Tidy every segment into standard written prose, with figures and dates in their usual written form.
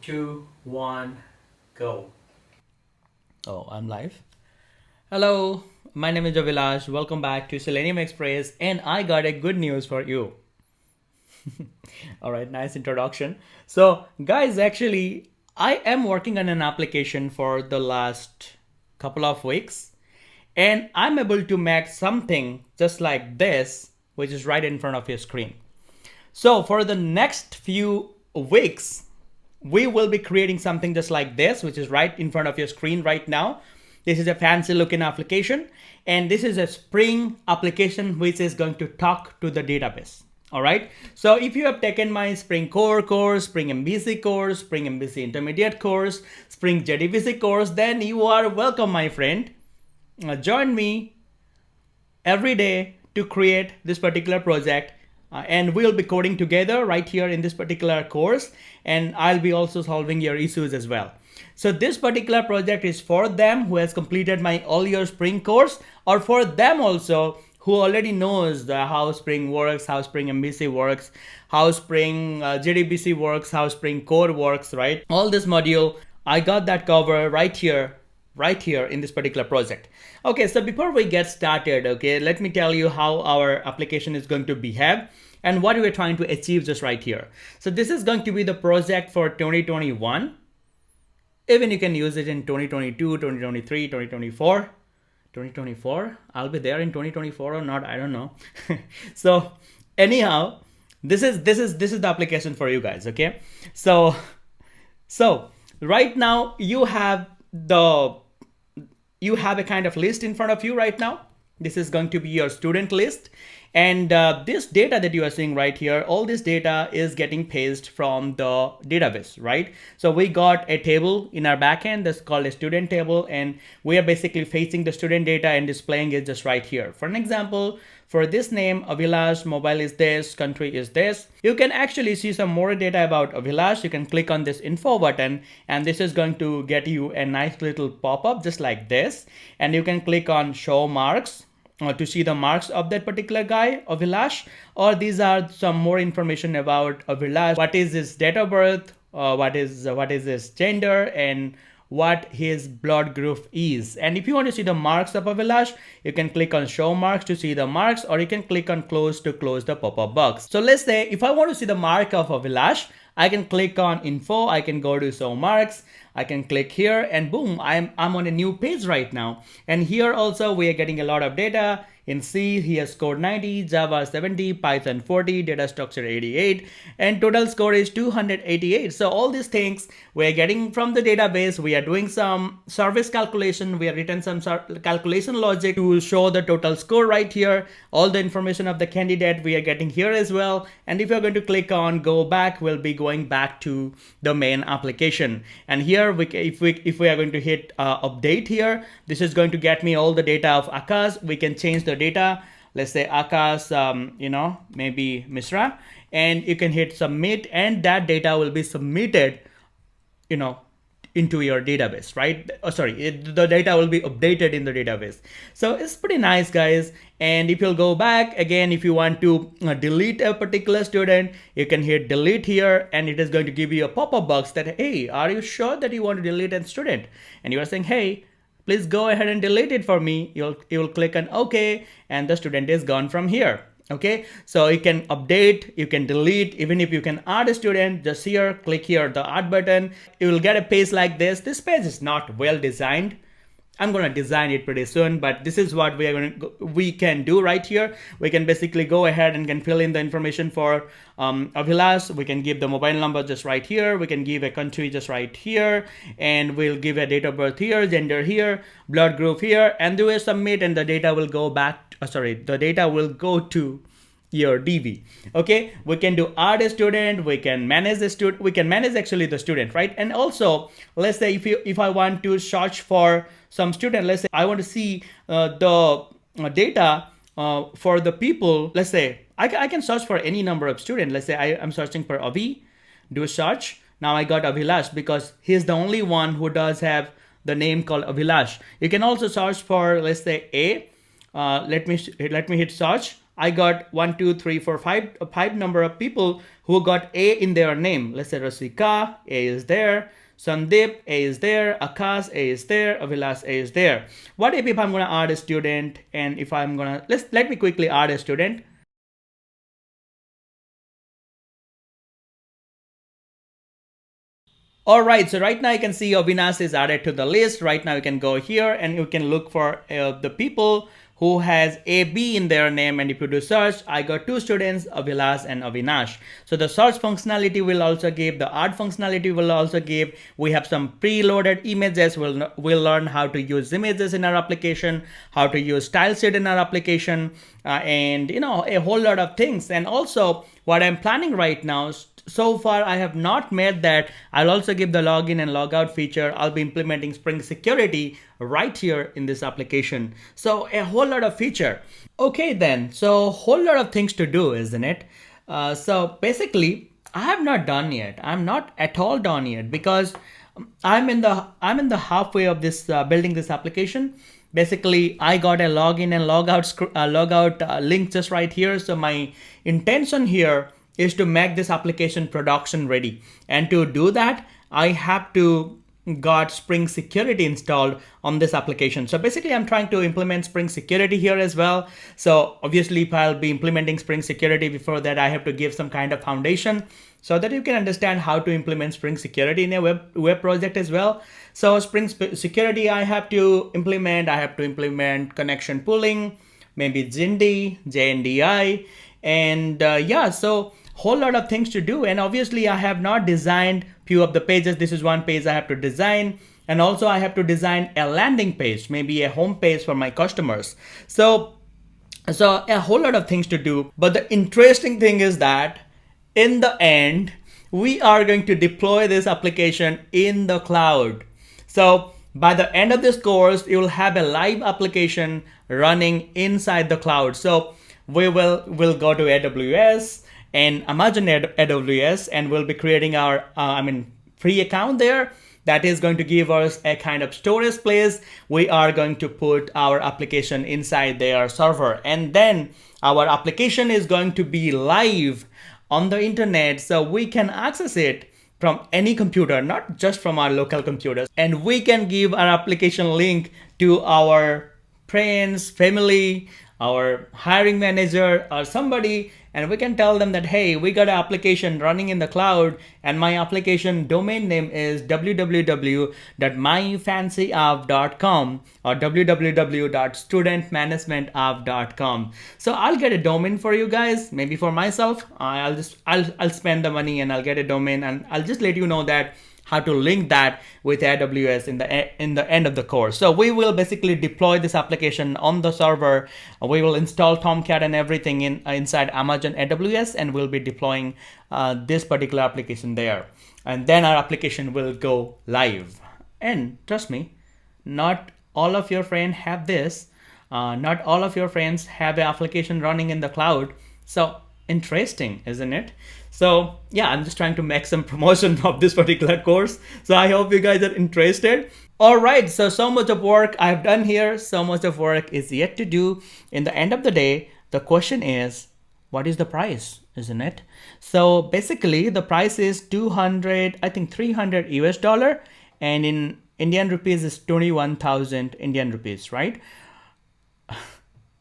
2, 1, go. Oh, I'm live. Hello, my name is Avilash. Welcome back to Selenium Express, and I got a good news for you. All right, nice introduction. So, guys, actually, I am working on an application for the last couple of weeks, and I'm able to make something just like this, which is right in front of your screen. So, for the next few weeks, we will be creating something just like this, which is right in front of your screen right now. This is a fancy looking application, and this is a Spring application which is going to talk to the database. All right. So if you have taken my Spring Core course, Spring MVC course, Spring MVC Intermediate course, Spring JDBC course, then you are welcome, my friend. Join me every day to create this particular project. And we'll be coding together right here in this particular course, and I'll be also solving your issues as well. So this particular project is for them who has completed my all year Spring course, or for them also who already knows how Spring works, how Spring MVC works, how Spring JDBC works, how Spring Core works, right? All this module, I got that covered right here in this particular project. Okay, so before we get started, okay, let me tell you how our application is going to behave and what we're trying to achieve just right here. So this is going to be the project for 2021. Even you can use it in 2022, 2023, 2024. 2024, I'll be there in 2024 or not, I don't know. So anyhow, this is the application for you guys, okay? So right now you have a kind of list in front of you right now. This is going to be your student list. And this data that you are seeing right here, all this data is getting paged from the database, right? So we got a table in our backend that's called a student table, and we are basically fetching the student data and displaying it just right here. For an example, for this name, Avilash, mobile is this, country is this. You can actually see some more data about Avilash. You can click on this info button, and this is going to get you a nice little pop-up just like this. And you can click on show marks to see the marks of that particular guy, Avilash, or these are some more information about Avilash. What is his date of birth, what is his gender, and what his blood group is. And if you want to see the marks of Avilash, you can click on show marks to see the marks, or you can click on close to close the pop-up box. So let's say if I want to see the mark of Avilash, I can click on info, I can go to show marks, I can click here, and boom, I'm on a new page right now. And here also we are getting a lot of data. In C, he has scored 90, Java 70, Python 40, data structure 88, and total score is 288. So all these things we are getting from the database. We are doing some service calculation. We have written some calculation logic to show the total score right here. All the information of the candidate we are getting here as well. And if you're going to click on go back, we'll be going back to the main application. And here, if we are going to hit update here, this is going to get me all the data of Akash. We can change the data. Let's say Akash, maybe Misra, and you can hit submit, and that data will be submitted, into your database, right? The data will be updated in the database. So it's pretty nice, guys. And if you'll go back again, if you want to delete a particular student, you can hit delete here, and it is going to give you a pop-up box that, hey, are you sure that you want to delete a student? And you are saying, hey, please go ahead and delete it for me. You'll click on OK, and the student is gone from here. Okay, so you can update, you can delete, even if you can add a student, just here, click here, the add button. You will get a page like this. This page is not well designed. I'm going to design it pretty soon, but this is what we can do right here. We can basically go ahead and can fill in the information for Avilash. We can give the mobile number just right here. We can give a country just right here, and we'll give a date of birth here, gender here, blood group here, and do a submit, and the data will go back. The data will go to your DB. Okay, we can do add a student, we can manage the student, we can manage actually the student, right? And also, let's say if I want to search for some student, let's say I want to see the data for the people. Let's say I can search for any number of students. Let's say I'm searching for Avi, do a search. Now I got Avilash because he's the only one who does have the name called Avilash. You can also search for, let's say, A. Let me hit search. I got 1, 2, 3, 4, 5 number of people who got A in their name. Let's say Rasika, A is there. Sandeep, A is there. Akash, A is there. Avilas, A is there. What if I'm going to add a student, and if I'm going to, let me quickly add a student. All right, so right now you can see Avinash is added to the list. Right now you can go here and you can look for the people who has AB in their name, and if you do search, I got 2 students, Avilas and Avinash. So the search functionality will also give, the add functionality will also give. We have some preloaded images. We'll learn how to use images in our application, how to use style sheet in our application, and a whole lot of things. And also what I'm planning right now, so far I have not made that. I'll also give the login and logout feature. I'll be implementing Spring Security right here in this application. So a whole lot of feature. Okay then, so whole lot of things to do, isn't it? So basically I have not done yet. I'm not at all done yet because I'm in the halfway of this building this application. Basically, I got a login and logout link just right here. So my intention here is to make this application production ready. And to do that, I have to got Spring Security installed on this application. So basically I'm trying to implement Spring Security here as well. So obviously if I'll be implementing Spring Security, before that I have to give some kind of foundation so that you can understand how to implement Spring Security in a web project as well. So Spring Security I have to implement connection pooling, maybe JND, JNDI, and yeah, so whole lot of things to do. And obviously I have not designed few of the pages. This is one page I have to design, and also I have to design a landing page, maybe a home page for my customers. So a whole lot of things to do. But the interesting thing is that in the end we are going to deploy this application in the cloud. So by the end of this course you will have a live application running inside the cloud. So we'll go to AWS and Amazon AWS, and we'll be creating our free account there. That is going to give us a kind of storage place. We are going to put our application inside their server, and then our application is going to be live on the internet, so we can access it from any computer, not just from our local computers. And we can give our application link to our friends, family, our hiring manager or somebody, and we can tell them that, hey, we got an application running in the cloud, and my application domain name is www.myfancyapp.com or www.studentmanagementapp.com. So I'll get a domain for you guys, maybe for myself. I'll spend the money and I'll get a domain, and I'll just let you know that how to link that with AWS in the end of the course. So we will basically deploy this application on the server. We will install Tomcat and everything inside Amazon AWS, and we'll be deploying this particular application there. And then our application will go live. And trust me, not all of your friends have this. Not all of your friends have an application running in the cloud. So interesting, isn't it? So yeah, I'm just trying to make some promotion of this particular course. So I hope you guys are interested. All right, so much of work I've done here, so much of work is yet to do. In the end of the day, the question is, what is the price, isn't it? So basically the price is 300 US dollar, and in Indian rupees is 21,000 Indian rupees, right?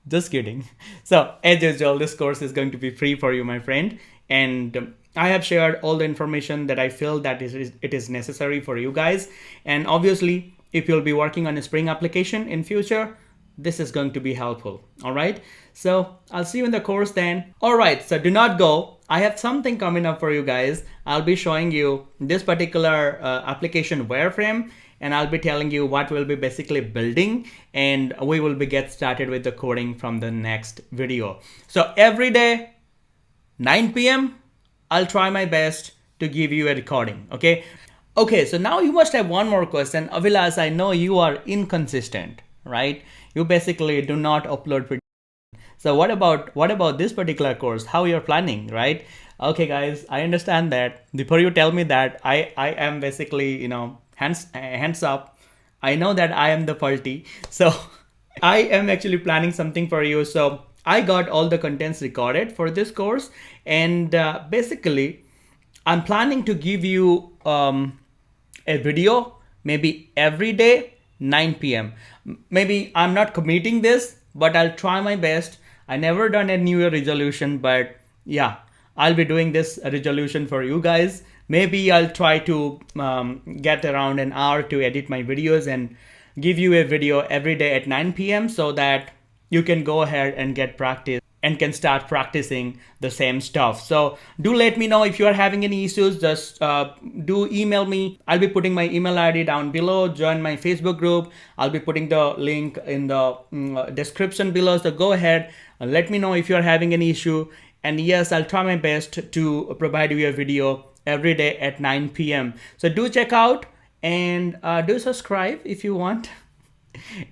Just kidding. So as usual, this course is going to be free for you, my friend. And I have shared all the information that I feel that it is necessary for you guys. And obviously, if you'll be working on a Spring application in future, this is going to be helpful. All right. So I'll see you in the course then. All right. So do not go. I have something coming up for you guys. I'll be showing you this particular application wireframe, and I'll be telling you what we'll be basically building, and we will be get started with the coding from the next video. So every day, 9 p.m., I'll try my best to give you a recording, okay? Okay, so now you must have one more question. Avilas, I know you are inconsistent, right? You basically do not upload videos. So what about this particular course? How you're planning, right? Okay, guys, I understand that. Before you tell me that, I am basically, hands up. I know that I am the faulty. So I am actually planning something for you. So I got all the contents recorded for this course, and basically I'm planning to give you a video maybe every day 9 p.m. Maybe I'm not committing this, but I'll try my best. I never done a New Year resolution, but yeah, I'll be doing this resolution for you guys. Maybe I'll try to get around an hour to edit my videos and give you a video every day at 9 p.m. so that you can go ahead and get practice and can start practicing the same stuff. So do let me know if you are having any issues. Just do email me. I'll be putting my email ID down below. Join my Facebook group. I'll be putting the link in the description below. So go ahead and let me know if you're having any issue. And yes, I'll try my best to provide you a video every day at 9 p.m. So do check out and do subscribe if you want.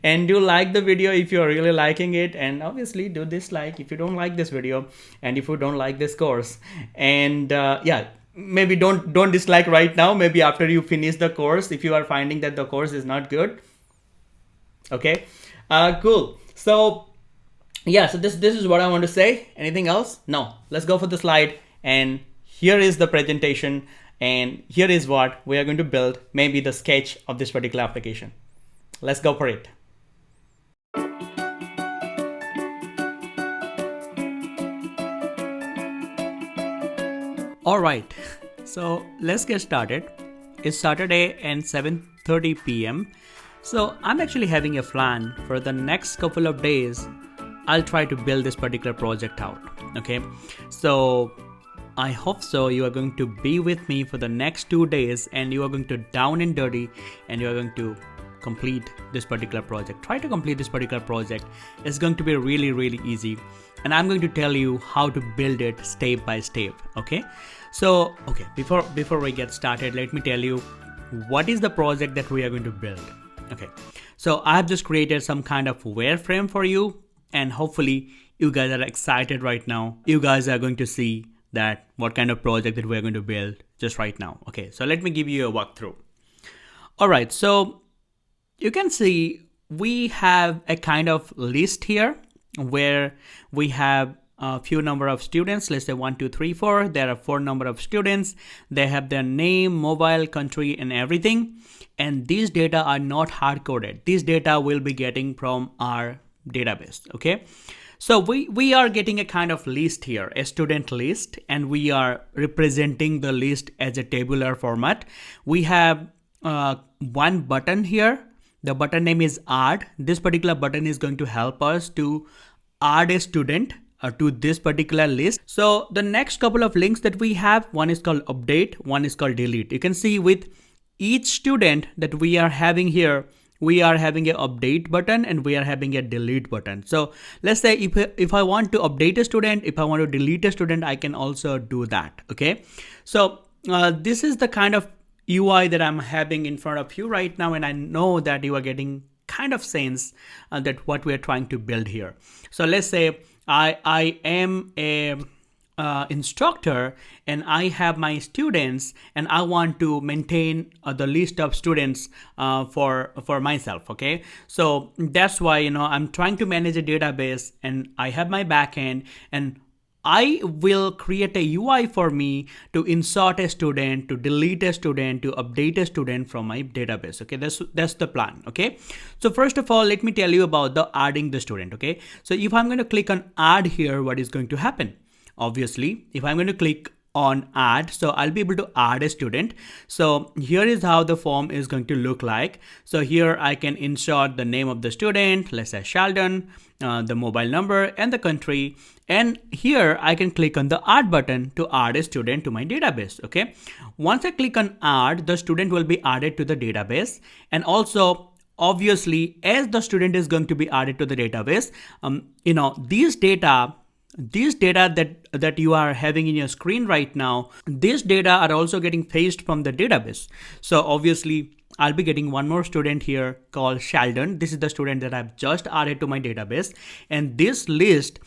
And do like the video if you're really liking it, and obviously do dislike if you don't like this video and if you don't like this course. And yeah, maybe don't dislike right now, maybe after you finish the course if you are finding that the course is not good. Okay, cool. So yeah, so this is what I want to say. Anything else? No, let's go for the slide. And here is the presentation, and here is what we are going to build, maybe the sketch of this particular application. Let's go for it. All right, so let's get started. It's Saturday and 7:30 p.m. So I'm actually having a plan for the next couple of days. I'll try to build this particular project out. Okay, so I hope so you are going to be with me for the next 2 days, and you are going to down and dirty, and you are going to complete this particular project. Try to complete this particular project. It's going to be really, really easy, and I'm going to tell you how to build it step by step. Okay, so okay, before we get started, let me tell you what is the project that we are going to build. Okay, so I have just created some kind of wireframe for you, and hopefully you guys are excited right now. You guys are going to see that what kind of project that we're going to build just right now. Okay, so let me give you a walkthrough. All right, so you can see we have a kind of list here where we have a few number of students. Let's say 1, 2, 3, 4. There are 4 number of students. They have their name, mobile, country, and everything. And these data are not hard coded. These data will be getting from our database. Okay. So we are getting a kind of list here, a student list, and we are representing the list as a tabular format. We have one button here. The button name is add. This particular button is going to help us to add a student to this particular list. So the next couple of links that we have, one is called update, one is called delete. You can see with each student that we are having here, we are having an update button and we are having a delete button. So let's say if I want to update a student, if I want to delete a student, I can also do that. Okay. So this is the kind of UI that I'm having in front of you right now, and I know that you are getting kind of sense that what we are trying to build here. So let's say I am a instructor and I have my students and I want to maintain the list of students for myself. Okay, so that's why I'm trying to manage a database, and I have my backend, and I will create a UI for me to insert a student, to delete a student, to update a student from my database. Okay, that's the plan. Okay, so first of all, let me tell you about the adding the student. Okay, so if I'm going to click on add here, what is going to happen? Obviously, if I'm going to click on add, so I'll be able to add a student. So here is how the form is going to look like. So here I can insert the name of the student, let's say Sheldon, the mobile number and the country. And here I can click on the add button to add a student to my database. Okay. Once I click on add, the student will be added to the database. And also, obviously, as the student is going to be added to the database, these data that you are having in your screen right now, these data are also getting fetched from the database. So obviously I'll be getting one more student here called Sheldon. This is the student that I've just added to my database. And this list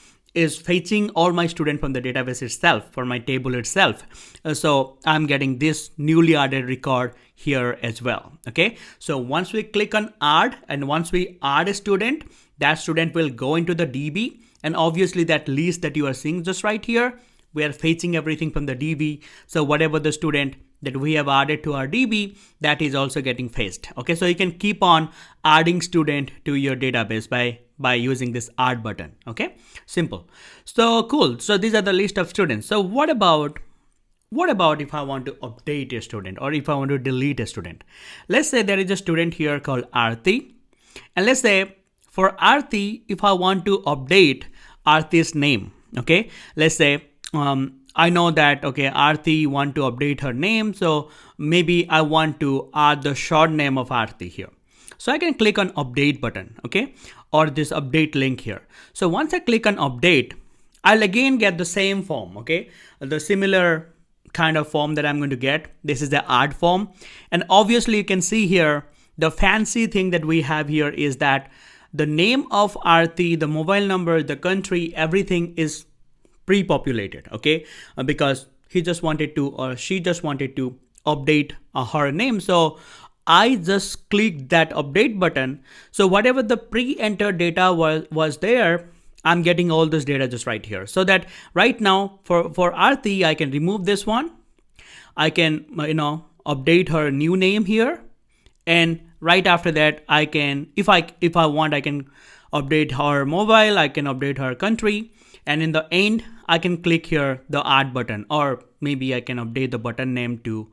is fetching all my student from the database itself, for my table itself. So I'm getting this newly added record here as well. Okay, so once we click on add, and once we add a student, that student will go into the DB, and obviously that list that you are seeing just right here, we are fetching everything from the DB. So whatever the student that we have added to our DB, that is also getting fetched. Okay, so you can keep on adding student to your database by using this add button. Okay, simple. So cool. So these are the list of students. So what about if I want to update a student, or if I want to delete a student? Let's say there is a student here called Aarti, and let's say for Aarti, if I want to update Aarti's name, okay, let's say I know that, okay, Aarti want to update her name, so maybe I want to add the short name of Aarti here. So I can click on update button, okay, or this update link here. So once I click on update, I'll again get the same form, okay, the similar kind of form that I'm going to get. This is the add form, and obviously you can see here the fancy thing that we have here is that the name of Aarti, the mobile number, the country, everything is pre-populated, okay, because he just wanted to, or she just wanted to update her name. So I just clicked that update button. So whatever the pre-entered data was there, I'm getting all this data just right here. So that right now for Aarti, I can remove this one. I can, update her new name here. And right after that, I can, if I want, I can update her mobile, I can update her country. And in the end, I can click here the add button, or maybe I can update the button name to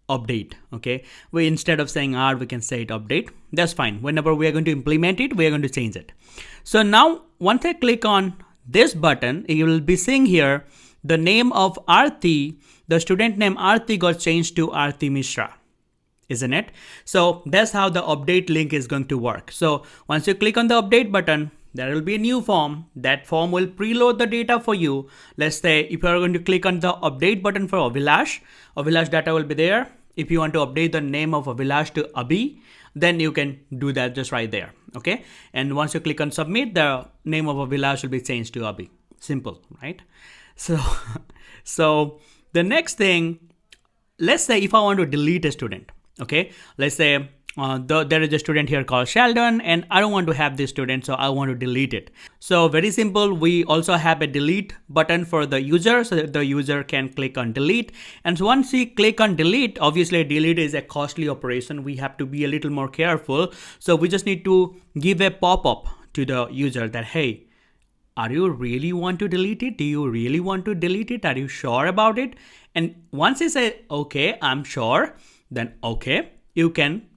update. Okay, instead of saying add, we can say it update. That's fine. Whenever we are going to implement it, we are going to change it. So now once I click on this button, you will be seeing here the name of Aarti, the student name Aarti got changed to Aarti Mishra, isn't it? So that's how the update link is going to work. So once you click on the update button, there will be a new form. That form will preload the data for you. Let's say if you are going to click on the update button for Avilash data will be there. If you want to update the name of Avilash to Abhi, then you can do that just right there. Okay, and once you click on submit, the name of Avilash will be changed to Abhi. Simple, right? So the next thing, let's say if I want to delete a student, okay, let's say there is a student here called Sheldon, and I don't want to have this student, so I want to delete it. So very simple, we also have a delete button for the user, so that the user can click on delete. And so once we click on delete, obviously delete is a costly operation. We have to be a little more careful. So we just need to give a pop-up to the user that, hey, are you really want to delete it? Do you really want to delete it? Are you sure about it? And once you say, okay, I'm sure, then okay, you can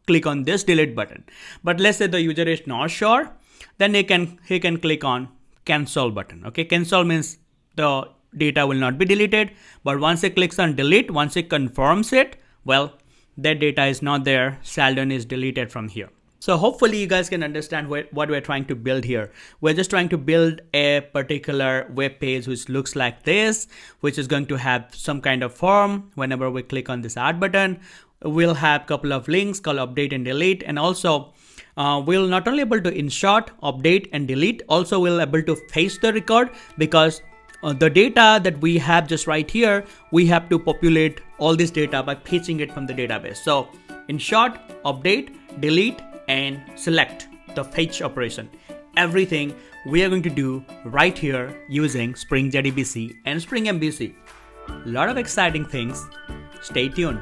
click on this delete button. But let's say the user is not sure, then he can click on cancel button. Okay, cancel means the data will not be deleted. But once he clicks on delete, once he confirms it, well, that data is not there. Sheldon is deleted from here. So hopefully you guys can understand what we're trying to build here. We're just trying to build a particular web page which looks like this, which is going to have some kind of form. Whenever we click on this add button, we'll have a couple of links called update and delete. And also we'll not only able to insert, update and delete, also we'll able to fetch the record, because the data that we have just right here, we have to populate all this data by fetching it from the database. So insert, update, delete, and select the fetch operation. Everything we are going to do right here using Spring JDBC and Spring MVC. A lot of exciting things. Stay tuned.